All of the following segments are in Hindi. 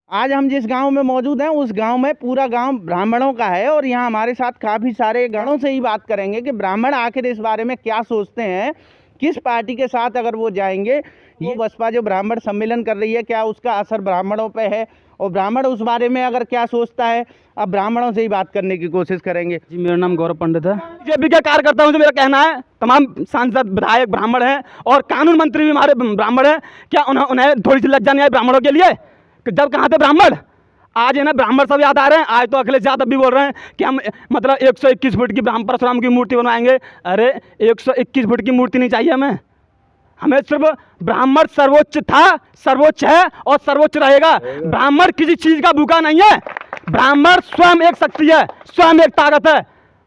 आज हम जिस गांव में मौजूद हैं उस गांव में पूरा गांव ब्राह्मणों का है और यहाँ हमारे साथ काफ़ी सारे गणों से ही बात करेंगे कि ब्राह्मण आखिर इस बारे में क्या सोचते हैं, किस पार्टी के साथ अगर वो जाएंगे। ये बसपा जो ब्राह्मण सम्मेलन कर रही है, क्या उसका असर ब्राह्मणों पे है और ब्राह्मण उस बारे में अगर क्या सोचता है, अब ब्राह्मणों से ही बात करने की कोशिश करेंगे। जी, मेरा नाम गौरव पंडित है। बीजेपी का कार्यकर्ता हूँ, जो मेरा कहना है तमाम सांसद विधायक ब्राह्मण हैं और कानून मंत्री भी हमारे ब्राह्मण हैं। क्या उन्हें थोड़ी सी लज्जा नहीं आई ब्राह्मणों के लिए कि जब कहाँ थे ब्राह्मण? आज है ना ब्राह्मण सब याद आ रहे हैं। आज तो अखिलेश यादव भी बोल रहे हैं कि हम मतलब 121 फुट की ब्राह्मण परशुराम की मूर्ति बनवाएंगे। अरे 121 फुट की मूर्ति नहीं चाहिए हमें सिर्फ ब्राह्मण सर्वोच्च था, सर्वोच्च है और सर्वोच्च रहेगा। ब्राह्मण किसी चीज का भूखा नहीं है। ब्राह्मण स्वयं एक शक्ति है, स्वयं एक ताकत है।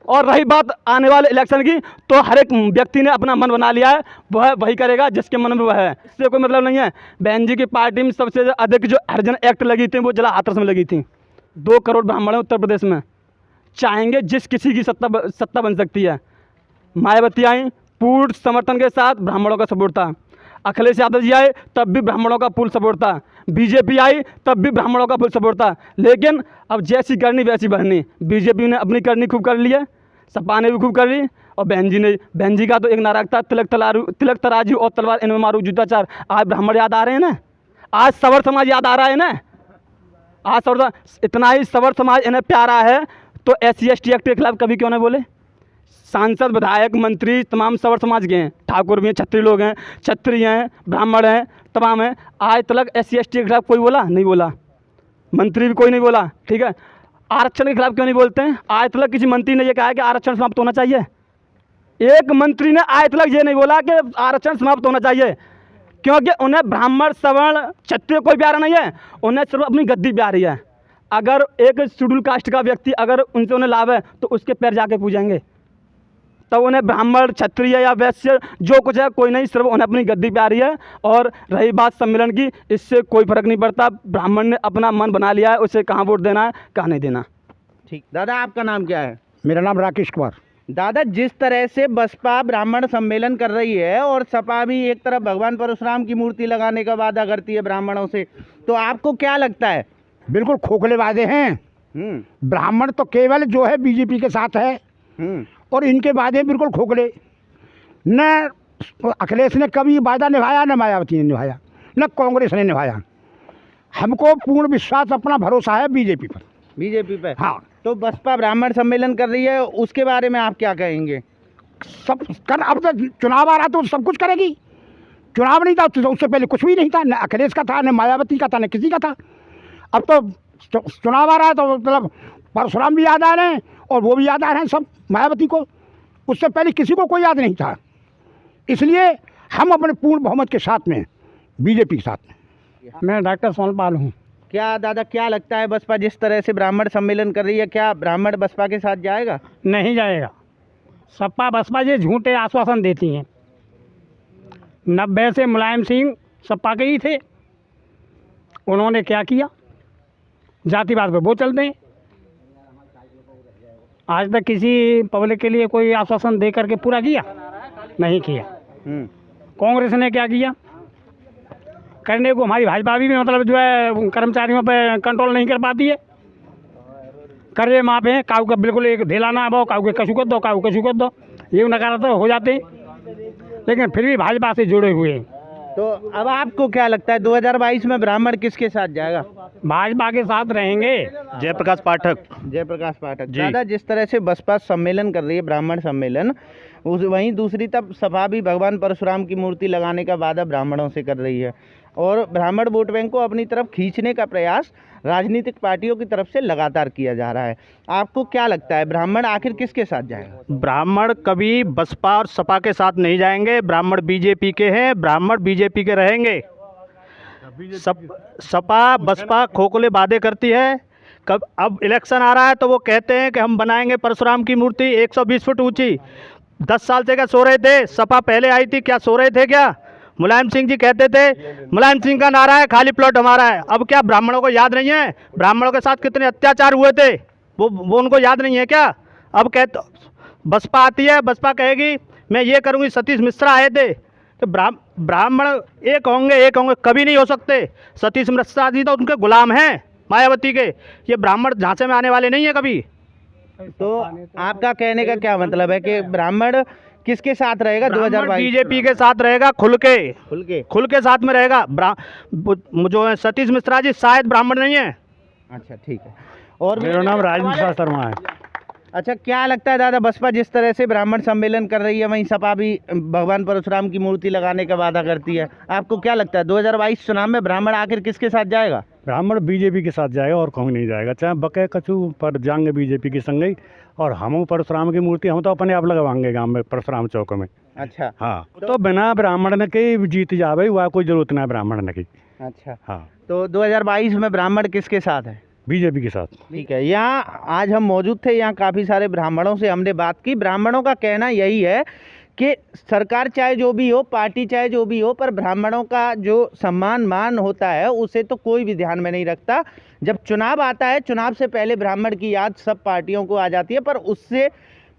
और रही बात आने वाले इलेक्शन की, तो हर एक व्यक्ति ने अपना मन बना लिया है, वह वही करेगा जिसके मन में वह है। इससे कोई मतलब नहीं है। बहन जी की पार्टी में सबसे अधिक जो हरिजन एक्ट लगी थी वो जिला हाथरस में लगी थी। 2 करोड़ ब्राह्मण है उत्तर प्रदेश में, चाहेंगे जिस किसी की सत्ता बन सकती है। मायावती आई, पूर्ण समर्थन के साथ ब्राह्मणों का सपोर्ट था। अखिलेश यादव जी आए तब भी ब्राह्मणों का फुल सपोर्ट था। बीजेपी आई तब भी ब्राह्मणों का फुल सपोर्ट था। लेकिन अब जैसी करनी वैसी भरनी। बीजेपी ने अपनी करनी खूब कर ली है, सपा ने भी खूब कर ली और बहन जी का तो एक नारा था, तिलक तराजू और तलवार इनमें मारू जूता चार। आज ब्राह्मण याद आ रहे हैं ना, आज सवर समाज याद आ रहा है ना। आज सवर इतना ही सवर समाज इन्हें प्यारा है तो SC/ST एक्ट के खिलाफ कभी क्यों नहीं बोले? सांसद विधायक मंत्री तमाम सवर समाज के हैं, ठाकुर भी हैं, छत्री लोग हैं, छत्री हैं, ब्राह्मण हैं, तमाम हैं। आज तक SC/ST के खिलाफ कोई बोला नहीं? बोला मंत्री भी कोई नहीं बोला। ठीक है, आरक्षण के खिलाफ क्यों नहीं बोलते हैं? आज तक किसी मंत्री ने ये कहा है कि आरक्षण समाप्त होना चाहिए? एक मंत्री ने आज तक ये नहीं बोला कि आरक्षण समाप्त होना चाहिए, क्योंकि उन्हें ब्राह्मण सवर्ण क्षत्रिय कोई प्यारा नहीं है, उन्हें सिर्फ अपनी गद्दी प्यारी है। अगर एक शेड्यूल कास्ट का व्यक्ति अगर उनसे उन्हें लाभ है तो उसके पैर जाके पूजेंगे, तब उन्हें ब्राह्मण क्षत्रिय या वैश्य जो कुछ है कोई नहीं, सिर्फ उन्हें अपनी गद्दी प्यारी है। और रही बात सम्मेलन की, इससे कोई फर्क नहीं पड़ता। ब्राह्मण ने अपना मन बना लिया है, उसे कहाँ वोट देना है कहाँ नहीं देना। ठीक, दादा आपका नाम क्या है? मेरा नाम राकेश कुमार। दादा, जिस तरह से बसपा ब्राह्मण सम्मेलन कर रही है और सपा भी एक तरफ भगवान परशुराम की मूर्ति लगाने का वादा करती है ब्राह्मणों से, तो आपको क्या लगता है? बिल्कुल खोखले वादे हैं। ब्राह्मण तो केवल जो है बीजेपी के साथ है और इनके वादे बिल्कुल खोखले। न अखिलेश ने कभी वादा निभाया, न मायावती ने निभाया, न कांग्रेस ने निभाया। हमको पूर्ण विश्वास, अपना भरोसा है बीजेपी पर। बीजेपी पे? हाँ। तो बसपा ब्राह्मण सम्मेलन कर रही है, उसके बारे में आप क्या कहेंगे? सब कर, अब तो चुनाव आ रहा तो सब कुछ करेगी। चुनाव नहीं था तो उससे पहले कुछ भी नहीं था, न अखिलेश का था, न मायावती का था, न किसी का था। अब तो चुनाव आ रहा है तो मतलब परशुराम भी याद आ रहे हैं और वो भी याद आ रहे हैं सब मायावती को। उससे पहले किसी को कोई याद नहीं था। इसलिए हम अपने पूर्ण बहुमत के साथ में बीजेपी के साथ में। मैं डॉक्टर सोनपाल हूँ। क्या दादा, क्या लगता है बसपा जिस तरह से ब्राह्मण सम्मेलन कर रही है, क्या ब्राह्मण बसपा के साथ जाएगा? नहीं जाएगा। सपा बसपा ये झूठे आश्वासन देती हैं। 90 से मुलायम सिंह सपा के ही थे, उन्होंने क्या किया? जातिवाद पे वो चलते हैं। आज तक किसी पब्लिक के लिए कोई आश्वासन दे करके पूरा किया? नहीं किया। कांग्रेस ने क्या किया? करने को हमारी भाजपा भी मतलब जो है कर्मचारियों पे कंट्रोल नहीं कर पाती है। करे माँ पे काऊ का बिल्कुल एक ढेला ना आबो, काऊ के कशु कर दो, काऊ कशु कर दो, ये नकारात्मक हो जाते हैं। लेकिन फिर भी भाजपा से जुड़े हुए हैं। तो अब आपको क्या लगता है 2022 में ब्राह्मण किसके साथ जाएगा? भाजपा के साथ रहेंगे। जयप्रकाश पाठक। दादा, जिस तरह से बसपा सम्मेलन कर रही है, ब्राह्मण सम्मेलन, वहीं दूसरी तरफ सपा भी भगवान परशुराम की मूर्ति लगाने का वादा ब्राह्मणों से कर रही है और ब्राह्मण वोट बैंक को अपनी तरफ खींचने का प्रयास राजनीतिक पार्टियों की तरफ से लगातार किया जा रहा है। आपको क्या लगता है ब्राह्मण आखिर किसके साथ जाएगा? ब्राह्मण कभी बसपा और सपा के साथ नहीं जाएंगे। ब्राह्मण बीजेपी के हैं, ब्राह्मण बीजेपी के रहेंगे। सपा बसपा खोखले वादे करती है। कब अब इलेक्शन आ रहा है तो वो कहते हैं कि हम बनाएंगे परशुराम की मूर्ति 120 फुट ऊंची। 10 साल से क्या सो रहे थे? सपा पहले आई थी, क्या सो रहे थे क्या? मुलायम सिंह जी कहते थे, मुलायम सिंह का नारा है खाली प्लॉट हमारा है। अब क्या ब्राह्मणों को याद नहीं है? ब्राह्मणों के साथ कितने अत्याचार हुए थे वो उनको याद नहीं है क्या? अब कहते बसपा आती है, बसपा कहेगी मैं ये करूँगी। सतीश मिश्रा आए थे तो ब्राह्मण एक होंगे, कभी नहीं हो सकते। सतीश मिश्रा जी तो उनके गुलाम हैं। मायावती के। ये ब्राह्मण झांसे में आने वाले नहीं है कभी। तो आपका कहने का क्या मतलब है कि ब्राह्मण किसके साथ रहेगा 2022? बीजेपी के साथ रहेगा, खुल के साथ में रहेगा। जो है सतीश मिश्रा जी शायद ब्राह्मण नहीं है। अच्छा, ठीक है। और मेरा नाम राजेंद्र शर्मा है। अच्छा, क्या लगता है दादा, बसपा जिस तरह से ब्राह्मण सम्मेलन कर रही है, वहीं सपा भी भगवान परशुराम की मूर्ति लगाने का वादा करती है, आपको क्या लगता है 2022 चुनाव में ब्राह्मण आखिर किसके साथ जाएगा? ब्राह्मण बीजेपी के साथ जाएगा और कहीं नहीं जाएगा। चाहे बके कछु पर जाएंगे बीजेपी की संग ही। और हम परशुराम की मूर्ति हम तो अपने आप लगवाएंगे गांव में परशुराम चौक में। अच्छा, हाँ, तो बिना ब्राह्मण के जीत जावे वह कोई जरूरत नहीं है ब्राह्मण की। अच्छा, हाँ, तो 2022 में ब्राह्मण किसके साथ है? बीजेपी के साथ। ठीक है। यहाँ आज हम मौजूद थे, यहाँ काफ़ी सारे ब्राह्मणों से हमने बात की। ब्राह्मणों का कहना यही है कि सरकार चाहे जो भी हो, पार्टी चाहे जो भी हो, पर ब्राह्मणों का जो सम्मान मान होता है उसे तो कोई भी ध्यान में नहीं रखता। जब चुनाव आता है, चुनाव से पहले ब्राह्मण की याद सब पार्टियों को आ जाती है, पर उससे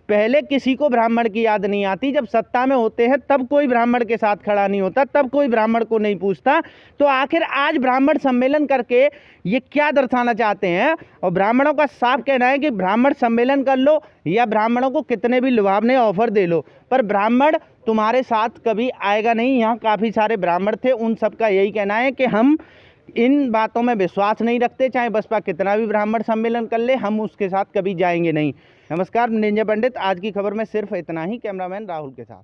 पहले किसी को ब्राह्मण की याद नहीं आती। जब सत्ता में होते हैं तब कोई ब्राह्मण के साथ खड़ा नहीं होता, तब कोई ब्राह्मण को नहीं पूछता। तो आखिर आज ब्राह्मण सम्मेलन करके ये क्या दर्शाना चाहते हैं? और ब्राह्मणों का साफ कहना है कि ब्राह्मण सम्मेलन कर लो या ब्राह्मणों को कितने भी लुभावने ऑफर दे लो, पर ब्राह्मण तुम्हारे साथ कभी आएगा नहीं। यहाँ काफ़ी सारे ब्राह्मण थे, उन सबका यही कहना है कि हम इन बातों में विश्वास नहीं रखते, चाहे बसपा कितना भी ब्राह्मण सम्मेलन कर ले, हम उसके साथ कभी जाएंगे नहीं। नमस्कार, निंजा पंडित। आज की खबर में सिर्फ इतना ही। कैमरामैन राहुल के साथ।